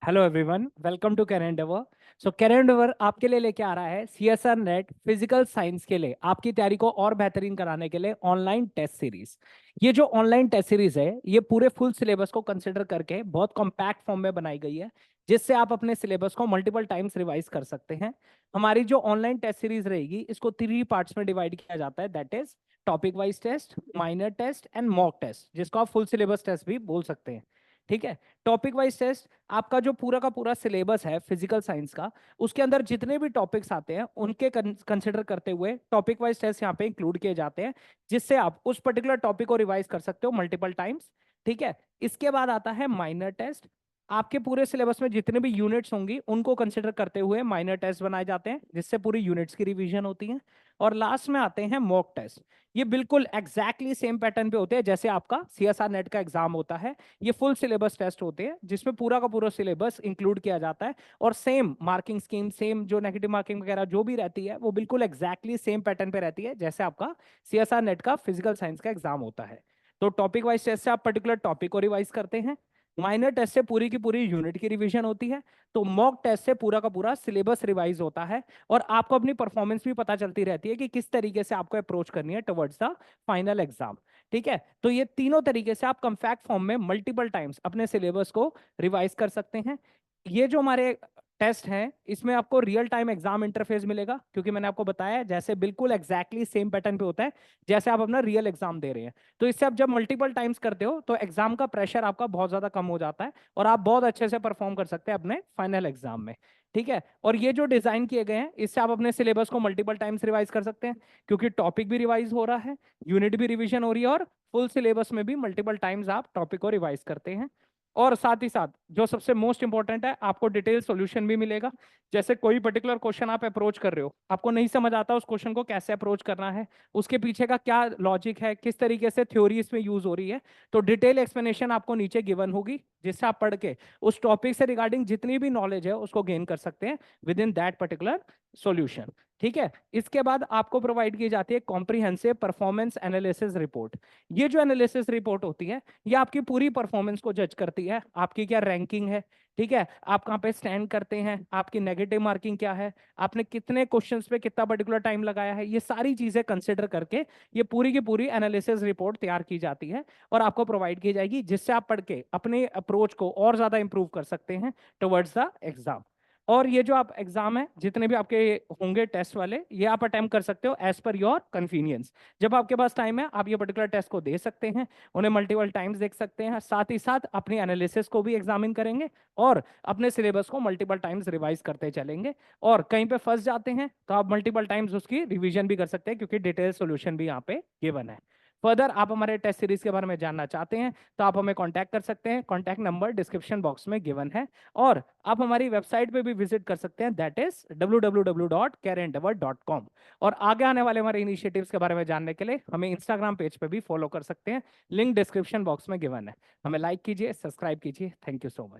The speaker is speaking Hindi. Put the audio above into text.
Hello everyone, welcome to Career Endeavour. Career Endeavour आपके लिए लेके आ रहा है सीएसआर नेट फिजिकल साइंस के लिए आपकी तैयारी को और बेहतरीन कराने के लिए ऑनलाइन टेस्ट सीरीज। ये जो ऑनलाइन टेस्ट सीरीज है ये पूरे फुल सिलेबस को कंसिडर करके बहुत कॉम्पैक्ट फॉर्म में बनाई गई है, जिससे आप अपने सिलेबस को मल्टीपल टाइम्स रिवाइज कर सकते हैं। हमारी जो ऑनलाइन टेस्ट सीरीज रहेगी इसको 3 पार्ट्स में डिवाइड किया जाता है, that is topic wise test, minor test and mock test, जिसको आप फुल सिलेबस टेस्ट भी बोल सकते हैं। ठीक है। टॉपिक वाइज टेस्ट आपका जो पूरा का पूरा सिलेबस है फिजिकल साइंस का, उसके अंदर जितने भी टॉपिक्स आते हैं उनके कंसिडर करते हुए टॉपिक वाइज टेस्ट यहाँ पे इंक्लूड किए जाते हैं, जिससे आप उस पर्टिकुलर टॉपिक को रिवाइज कर सकते हो मल्टीपल टाइम्स। ठीक है। इसके बाद आता है माइनर टेस्ट। आपके पूरे सिलेबस में जितने भी यूनिट्स होंगी उनको कंसिडर करते हुए माइनर टेस्ट बनाए जाते हैं, जिससे पूरी यूनिट्स की रिवीजन होती है। और लास्ट में आते हैं मॉक टेस्ट। ये बिल्कुल एग्जैक्टली सेम पैटर्न पे होते हैं जैसे आपका सीएसआर नेट का एग्जाम होता है। ये फुल सिलेबस टेस्ट होते हैं जिसमें पूरा का पूरा सिलेबस इंक्लूड किया जाता है, और सेम मार्किंग स्कीम, सेम जो नेगेटिव मार्किंग वगैरह जो भी रहती है वो बिल्कुल एग्जैक्टली सेम पैटर्न पे रहती है जैसे आपका सीएसआर नेट का फिजिकल साइंस का एग्जाम होता है। तो टॉपिक वाइज टेस्ट से आप पर्टिकुलर टॉपिक को रिवाइज करते हैं, माइनर टेस्ट से पूरी की पूरी यूनिट की रिवीजन होती है, तो मॉक टेस्ट से पूरा का पूरा सिलेबस रिवाइज होता है, और आपको अपनी परफॉर्मेंस भी पता चलती रहती है कि किस तरीके से आपको अप्रोच करनी है टुवर्ड्स द फाइनल एग्जाम। ठीक है। तो ये तीनों तरीके से आप कॉम्पैक्ट फॉर्म में मल्टीपल टाइम्स अपने सिलेबस को रिवाइज कर सकते हैं। ये जो हमारे टेस्ट हैं इसमें आपको रियल टाइम एग्जाम इंटरफेस मिलेगा, क्योंकि मैंने आपको बताया जैसे बिल्कुल एग्जैक्टली सेम पैटर्न पे होता है जैसे आप अपना रियल एग्जाम दे रहे हैं। तो इससे आप जब मल्टीपल टाइम्स करते हो तो एग्जाम का प्रेशर आपका बहुत ज्यादा कम हो जाता है, और आप बहुत अच्छे से परफॉर्म कर सकते हैं अपने फाइनल एग्जाम में। ठीक है। और ये जो डिजाइन किए गए हैं इससे आप अपने सिलेबस को मल्टीपल टाइम्स रिवाइज कर सकते हैं, क्योंकि टॉपिक भी रिवाइज हो रहा है, यूनिट भी रिवीजन हो रही है, और फुल सिलेबस में भी मल्टीपल टाइम्स आप टॉपिक को रिवाइज करते हैं। और साथ ही साथ जो सबसे मोस्ट इंपॉर्टेंट है, आपको डिटेल सॉल्यूशन भी मिलेगा। जैसे कोई पर्टिकुलर क्वेश्चन आप अप्रोच कर रहे हो, आपको नहीं समझ आता उस क्वेश्चन को कैसे अप्रोच करना है, उसके पीछे का क्या लॉजिक है, किस तरीके से थ्योरी इसमें यूज हो रही है, तो डिटेल एक्सप्लेनेशन आपको नीचे गिवन होगी, जिससे आप पढ़ के उस टॉपिक से रिगार्डिंग जितनी भी नॉलेज है उसको गेन कर सकते हैं with in that particular solution. ठीक है। इसके बाद आपको प्रोवाइड की जाती है कॉम्प्रिहेंसिव परफॉर्मेंस एनालिसिस रिपोर्ट। ये जो एनालिसिस रिपोर्ट होती है ये आपकी पूरी परफॉर्मेंस को जज करती है, आपकी क्या रैंकिंग है, ठीक है, आप कहाँ पे स्टैंड करते हैं, आपकी नेगेटिव मार्किंग क्या है, आपने कितने क्वेश्चंस पे कितना पर्टिकुलर टाइम लगाया है, ये सारी चीजें कंसिडर करके ये पूरी की पूरी एनालिसिस रिपोर्ट तैयार की जाती है और आपको प्रोवाइड की जाएगी, जिससे आप पढ़ के अपने अप्रोच को और ज्यादा इंप्रूव कर सकते हैं टुवर्ड्स द एग्जाम। और ये जो आप एग्जाम है जितने भी आपके होंगे टेस्ट वाले, ये आप अटेम्प्ट कर सकते हो एज पर योर कन्वीनियंस। जब आपके पास टाइम है आप ये पर्टिकुलर टेस्ट को दे सकते हैं, उन्हें मल्टीपल टाइम्स देख सकते हैं, साथ ही साथ अपनी एनालिसिस को भी एग्जामिन करेंगे और अपने सिलेबस को मल्टीपल टाइम्स रिवाइज करते चलेंगे। और कहीं पे फंस जाते हैं तो आप मल्टीपल टाइम्स उसकी रिवीजन भी कर सकते हैं, क्योंकि डिटेल सोल्यूशन भी यहाँ पे गिवन है। फर्दर आप हमारे टेस्ट सीरीज के बारे में जानना चाहते हैं तो आप हमें कांटेक्ट कर सकते हैं, कांटेक्ट नंबर डिस्क्रिप्शन बॉक्स में गिवन है। और आप हमारी वेबसाइट पे भी विजिट कर सकते हैं, दैट इज www.carendeavor.com। और आगे आने वाले हमारे इनिशिएटिव्स के बारे में जानने के लिए हमें इंस्टाग्राम पेज पे भी फॉलो कर सकते हैं, लिंक डिस्क्रिप्शन बॉक्स में गिवन है। हमें लाइक कीजिए, सब्सक्राइब कीजिए। Thank you so much.